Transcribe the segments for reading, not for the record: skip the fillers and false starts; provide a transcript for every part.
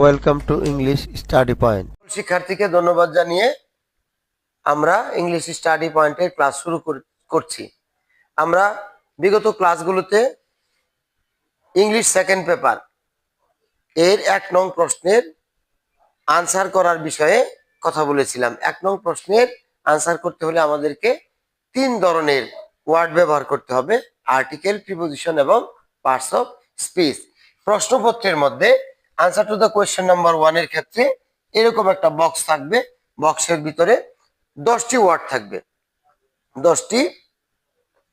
Welcome to English study point. শিক্ষার্থীকে ধন্যবাদ জানিয়ে আমরা ইংলিশ স্টাডি পয়েন্টের ক্লাস শুরু করছি। আমরা বিগত ক্লাসগুলোতে ইংলিশ সেকেন্ড পেপার এর 1 নং প্রশ্নের আনসার করার বিষয়ে কথা বলেছিলাম। 1 নং প্রশ্নের আনসার করতে হলে আমাদেরকে 3 ধরনের ওয়ার্ড ব্যবহার করতে হবে: আর্টিকেল, প্রিপোজিশন এবং পার্টস অফ স্পিচ। প্রশ্নপত্রের মধ্যে answer to the question number 1 এর ক্ষেত্রে এরকম একটা বক্স থাকবে। বক্সের ভিতরে 10টি ওয়ার্ড থাকবে। 10টি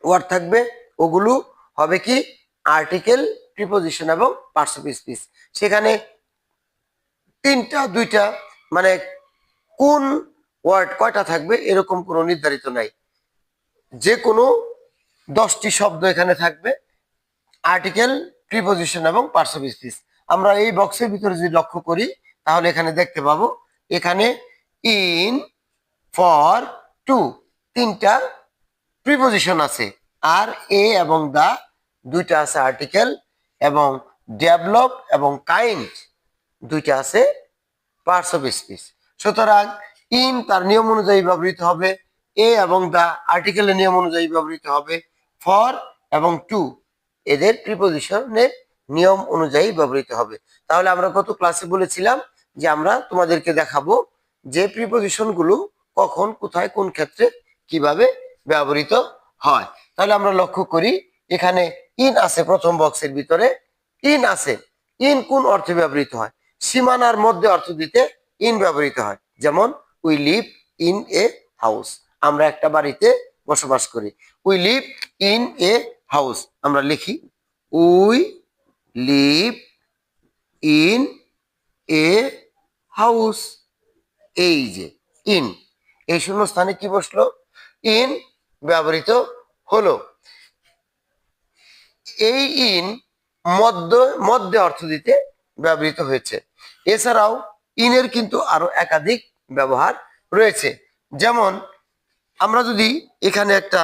ওয়ার্ড থাকবে, ওগুলো হবে কি আর্টিকেল, প্রিপোজিশন এবং পার্টস অফ স্পিচ। সেখানে 3টা 2টা মানে কোন ওয়ার্ড কয়টা থাকবে এরকম কোনো নির্ধারিত নাই। যে কোনো 10টি শব্দ এখানে থাকবে, আর্টিকেল, প্রিপোজিশন এবং পার্টস অফ স্পিচ। আমরা এই বক্সের ভিতরে যদি লক্ষ্য করি তাহলে এখানে দেখতে পাবো এখানে ইন, ফর, টু 3টা প্রিপোজিশন আছে, আর এ এবং দা 2টা আছে আর্টিকেল, এবং ডেভেলপ এবং কাইন্ড 2টা আছে পার্টস অফ স্পিচ। সুতরাং ইন তার নিয়ম অনুযায়ী ব্যবহৃত হবে, এ এবং দা আর্টিকেলের নিয়ম অনুযায়ী ব্যবহৃত হবে, ফর এবং টু এদের প্রিপোজিশনের নিয়ম অনুযায়ী ব্যবহৃত হবে। তাহলে আমরা গত ক্লাসে বলেছিলাম যে আমরা তোমাদেরকে দেখাবো যে প্রিপোজিশন গুলো কখন, কোথায়, কোন ক্ষেত্রে, কিভাবে ব্যবহৃত হয়। তাহলে আমরা লক্ষ্য করি এখানে ইন আছে প্রথম বক্সের ভিতরে। ইন আছে, ইন কোন অর্থে ব্যবহৃত হয়? সীমানার মধ্যে অর্থ দিতে ইন ব্যবহৃত হয়। যেমন we live in a house, আমরা একটা বাড়িতে বসবাস করি। We live in a house, আমরা লিখি we live in a house. এই যে ইন, এই শূন্যস্থানে কি বসলো? ইন ব্যবহৃত হলো। এই ইন মধ্যে অর্থ দিতে ব্যবহৃত হয়েছে। এছাড়াও ইনের কিন্তু আরো একাধিক ব্যবহার রয়েছে। যেমন আমরা যদি এখানে একটা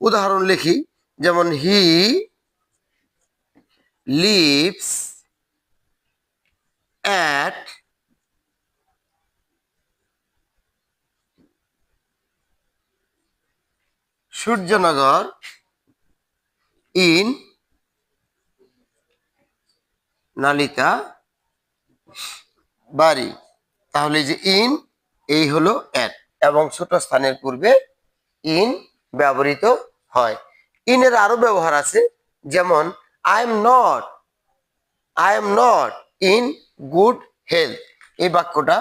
উদাহরণ লিখি, যেমন he lives at Suryanagar in Nalita বাড়ি। তাহলে যে ইন, এই হলো অ্যাট, এবং ছোট স্থানের পূর্বে ইন ব্যবহৃত হয়। ইনের আরো ব্যবহার আছে, যেমন I am not in good health. এই বাক্যটা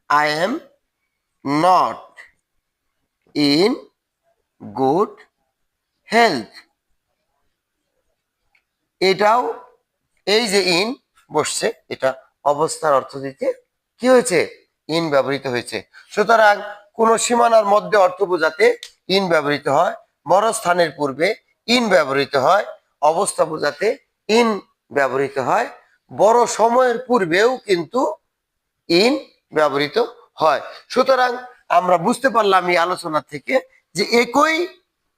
I am not in good health, এটাও এই যে ইন বসছে, এটা অবস্থার অর্থ দিতে কি হয়েছে? ইন ব্যবহৃত হয়েছে। সুতরাং কোন সীমানার মধ্যে অর্থ বোঝাতে ইন ব্যবহৃত হয়, বড় স্থানের পূর্বে ইন ব্যবহৃত হয়, অবস্থা বোঝাতে ইন ব্যবহৃত হয়, বড় সময়ের পূর্বেও কিন্তু ইন ব্যবহৃত হয়। সুতরাং আমরা বুঝতে পারলাম এই আলোচনা থেকে যে একই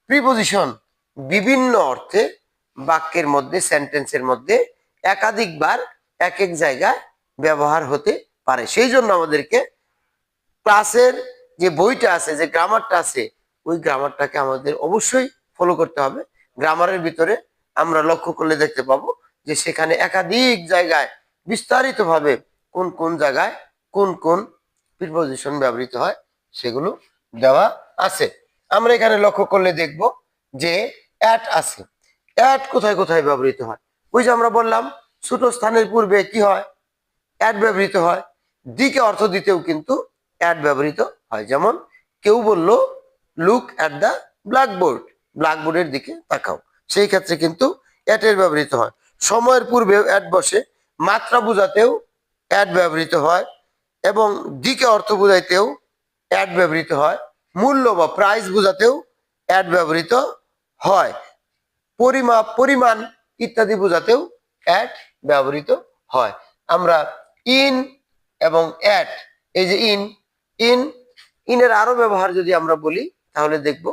প্রিপোজিশন বিভিন্ন অর্থে বাক্যের মধ্যে, সেন্টেন্সের মধ্যে একাধিকবার এক এক জায়গায় ব্যবহার হতে পারে। সেই জন্য আমাদেরকে ক্লাসের যে বইটা আছে, যে গ্রামারটা আছে, ওই গ্রামারটাকে আমাদের অবশ্যই ফলো করতে হবে। গ্রামারের ভিতরে আমরা লক্ষ্য করলে দেখতে পাবো যে সেখানে একাধিক জায়গায় বিস্তারিতভাবে কোন কোন জায়গায় কোন কোন প্রিপোজিশন ব্যবহৃত হয় সেগুলো দেওয়া আছে। আমরা এখানে লক্ষ্য করলে দেখব যে অ্যাট আছে। অ্যাট কোথায় কোথায় ব্যবহৃত হয়? ওই যে আমরা বললাম ছোট স্থানের পূর্বে কি হয়? অ্যাট ব্যবহৃত হয়। দিকে অর্থ দিতেও কিন্তু অ্যাট ব্যবহৃত হয়। যেমন কেউ বলল লুক অ্যাট দ্য ব্ল্যাকবোর্ড, ব্ল্যাকবোর্ডের দিকে তাকাও, সেই ক্ষেত্রে কিন্তু অ্যাটের ব্যবহৃত হয়। সময়ের পূর্বেও অ্যাট বসে, মাত্রা বোঝাতেও অ্যাট ব্যবহৃত হয়, এবং দিকে অর্থ বোঝাইতেও অ্যাট ব্যবহৃত হয়, মূল্য বা প্রাইস বোঝাতেও অ্যাট ব্যবহৃত হয়, পরিমাপ, পরিমাণ ইত্যাদি বোঝাতেও অ্যাট ব্যবহৃত হয়। আমরা ইন এবং অ্যাট, এই যে ইন, ইনের আরো ব্যবহার যদি আমরা বলি তাহলে দেখব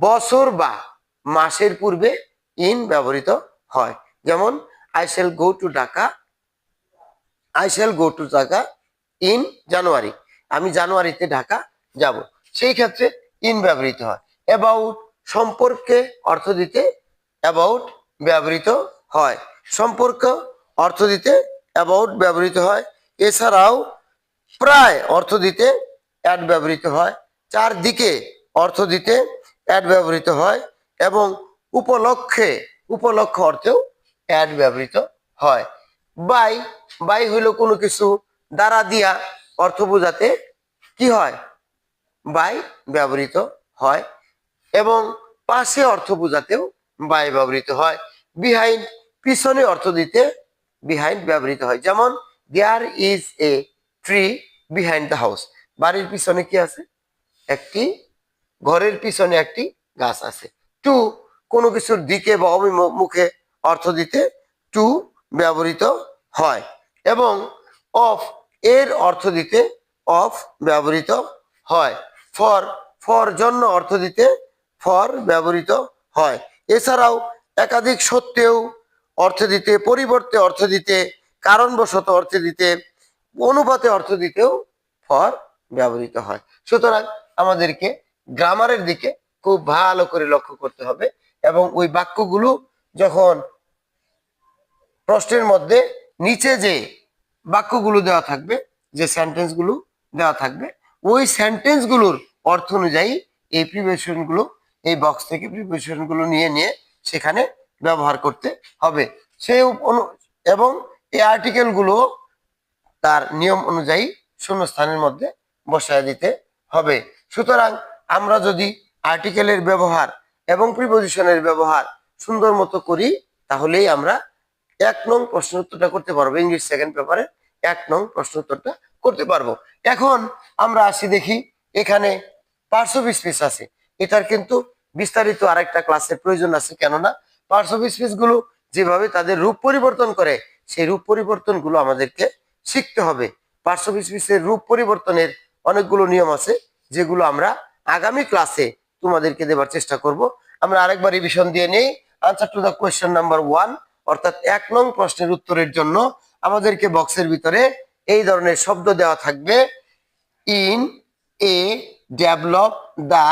বছর বা মাসের পূর্বে ইন ব্যবহৃত হয়। যেমন I shall go to Dhaka I shall go to Dhaka in January, আমি জানুয়ারিতে ঢাকা যাব, সেই ক্ষেত্রে ইন ব্যবহৃত হয়। অ্যাবাউট, সম্পর্কে অর্থ দিতে অ্যাবাউট ব্যবহৃত হয়, সম্পর্ক অর্থ দিতে অ্যাবাউট ব্যবহৃত হয়। এছাড়াও প্রায় অর্থ দিতে অ্যাড ব্যবহৃত হয়, চারদিকে অর্থ দিতে অ্যাড ব্যবহৃত হয় এবং উপলক্ষে, উপলক্ষ অর্থেও অ্যাড ব্যবহৃত হয়। বাই, বাই হইল কোনো কিছু দ্বারা দিয়া অর্থ বোঝাতে কি হয়, বাই ব্যবহৃত হয় এবং পাশে অর্থ বোঝাতেও বাই ব্যবহৃত হয়। বিহাইন্ড, পিছনে অর্থ দিতে বিহাইন্ড ব্যবহৃত হয়। যেমন there is a tree behind the house, বাড়ির পিছনে কি আছে, একটি, ঘরের পিছনে একটি গাছ আছে। টু, কোনো কিছুর দিকে বা অভিমুখে অর্থ দিতে টু ব্যবহৃত হয় এবং অফ, এর অর্থ দিতে অফ ব্যবহৃত হয়। ফর, ফর জন্য অর্থ দিতে ফর ব্যবহৃত হয়। এছাড়াও একাধিক সত্ত্বেও অর্থ দিতে, পরিবর্তে অর্থ দিতে, কারণবশত অর্থ দিতে, অনুপাতে অর্থ দিতেও ফর ব্যবহৃত হয়। সুতরাং আমাদেরকে গ্রামারের দিকে খুব ভালো করে লক্ষ্য করতে হবে এবং ওই বাক্যগুলো যখন প্রশ্নের মধ্যে নিচে যে বাক্যগুলো দেওয়া থাকবে, যে সেন্টেন্সগুলো দেওয়া থাকবে, ওই সেন্টেন্সগুলোর অর্থ অনুযায়ী এই প্রিপোজিশনগুলো, এই বক্স থেকে প্রিপোজিশনগুলো নিয়ে নিয়ে সেখানে ব্যবহার করতে হবে। সেই এবং এই আর্টিকেলগুলো তার নিয়ম অনুযায়ী শূন্যস্থানের মধ্যে বসায় দিতে হবে। সুতরাং আমরা যদি আর্টিকেলের ব্যবহার এবং প্রিপোজিশনের ব্যবহার সুন্দর মতো করি, তাহলেই আমরা 1 নং প্রশ্ন উত্তরটা করতে পারবো, ইংলিশ সেকেন্ড পেপারে 1 নং প্রশ্ন উত্তরটা করতে পারবো। এখন আমরা আসি দেখি, এখানে পার্টস অফ স্পিচ আছে, এটার কিন্তু বিস্তারিত আরেকটা ক্লাসের প্রয়োজন আছে, কেননা পার্টস অফ স্পিচ গুলো যেভাবে তাদের রূপ পরিবর্তন করে, সেই রূপ পরিবর্তন গুলো আমাদেরকে শিখতে হবে। পার্টস অফ স্পিচের রূপ পরিবর্তনের অনেকগুলো নিয়ম আছে, যেগুলো আমরা আগামী ক্লাসে তোমাদেরকে দেবার চেষ্টা করব। আমরা আরেকবার রিভিশন দিয়ে নেই। Answer to the question number 1, অর্থাৎ 1 নং প্রশ্নের উত্তরের জন্য আমাদেরকে বক্সের ভিতরে এই ধরনের শব্দ দেওয়া থাকবে, in, a, develop, the,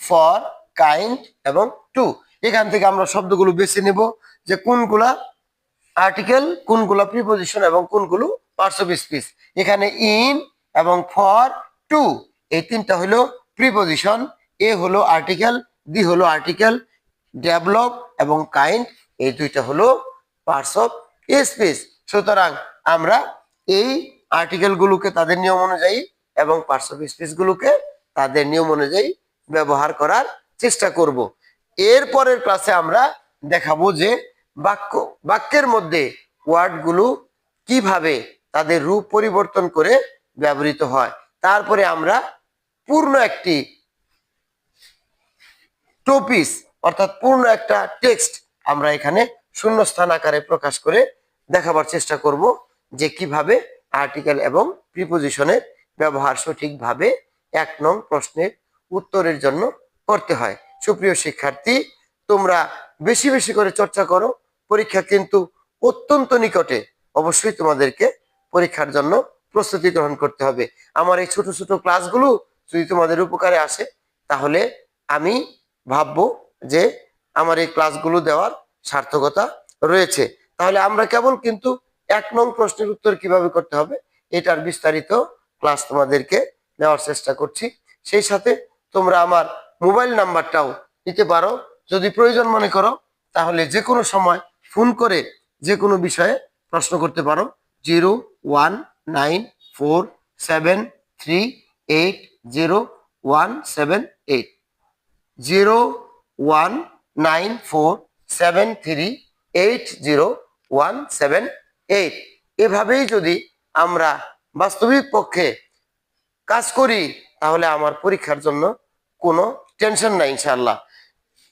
for, kind এবং টু। এখান থেকে আমরা শব্দগুলো বেছে নেব যে কোনগুলা আর্টিকেল, কোনগুলো প্রিপোজিশন এবং কোনগুলো পার্টস অফ স্পিচ। এখানে ইন এবং ফর, টু, এই তিনটা হলো প্রিপোজিশন, এ হলো আর্টিকেল, দি হলো আর্টিকেল, ডেভেলপ এবং কাইন্ড এই দুইটা হলো পার্টস অফ স্পিচ। সুতরাং আমরা এই আর্টিকেল গুলোকে তাদের নিয়ম অনুযায়ী এবং পার্টস অফ স্পিচ গুলোকে তাদের নিয়ম অনুযায়ী ব্যবহার করার চেষ্টা করব। এর পরের ক্লাসে আমরা দেখাবো যে বাক্যের মধ্যে ওয়ার্ড গুলো কিভাবে তাদের রূপ পরিবর্তন করে ব্যবহৃত হয়। তারপরে আমরা পূর্ণ একটি টপিস, অর্থাৎ পূর্ণ একটা টেক্সট আমরা এখানে শূন্যস্থান আকারে প্রকাশ করে দেখাবার চেষ্টা করব যে কিভাবে আর্টিকেল এবং প্রিপোজিশনের ব্যবহার সঠিকভাবে 1 নং প্রশ্নের উত্তরের জন্য করতে হয়। সুপ্রিয় শিক্ষার্থী, তোমরা বেশি বেশি করে চর্চা করো, পরীক্ষা কিন্তু অত্যন্ত নিকটে, অবশ্যই তোমাদেরকে পরীক্ষার জন্য প্রস্তুতি গ্রহণ করতে হবে। আমার এই ছোট ছোট ক্লাসগুলো যদি তোমাদের উপকারে আসে, তাহলে আমি ভাববো যে আমার এই ক্লাসগুলো দেওয়ার সার্থকতা রয়েছে। তাহলে আমরা কেবল কিন্তু 1 নং প্রশ্নের উত্তর কিভাবে করতে হবে এটার বিস্তারিত ক্লাস তোমাদেরকে দেওয়ার চেষ্টা করছি। সেই সাথে তোমরা আমার মোবাইল নাম্বারটাও নিতে পারো, যদি প্রয়োজন মনে করো, তাহলে যে কোনো সময় ফোন করে যে কোনো বিষয়ে প্রশ্ন করতে পারো। 01947380178, 01947380178। এভাবেই যদি আমরা বাস্তবিক পক্ষে কাজ করি, তাহলে আমার পরীক্ষার জন্য কোনো টেনশন নাই ইনশাআল্লাহ।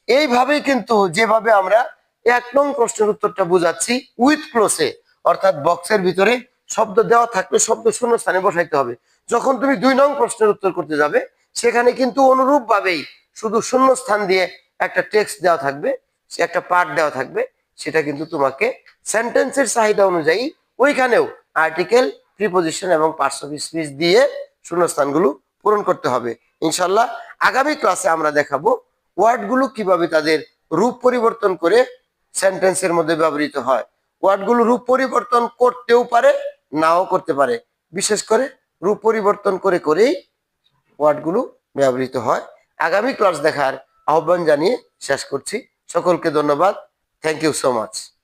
এইভাবেই কিন্তু যেভাবে আমরা 1 নং প্রশ্নের উত্তরটা বুঝাচ্ছি উইথ ক্লোজে, অর্থাৎ বক্সের ভিতরে শব্দ দেওয়া থাকলে শব্দ শূন্য স্থানে বসাইতে হবে। যখন তুমি 2 নং প্রশ্নের উত্তর করতে যাবে, সেখানে কিন্তু অনুরূপ ভাবেই শুধু শূন্য স্থান দিয়ে একটা টেক্সট দেওয়া থাকবে, সে একটা পার্ট দেওয়া থাকবে, সেটা কিন্তু তোমাকে সেন্টেন্সের চাহিদা অনুযায়ী ওইখানেও আর্টিকেল, প্রিপজিশন এবং পার্টস অফ স্পিচ দিয়ে শূন্যস্থানগুলো পূরণ করতে হবে। ইনশাল্লাহ আগামী ক্লাসে আমরা দেখাবো ওয়ার্ডগুলো কিভাবে তাদের রূপ পরিবর্তন করে সেন্টেন্সের মধ্যে ব্যবহৃত হয়। ওয়ার্ডগুলো রূপ পরিবর্তন করতেও পারে, নাও করতে পারে। বিশেষ করে রূপ পরিবর্তন করে করেই ওয়ার্ডগুলো ব্যবহৃত হয়। আগামী ক্লাস দেখার আহ্বান জানিয়ে শেষ করছি। সকলকে ধন্যবাদ। Thank you so much.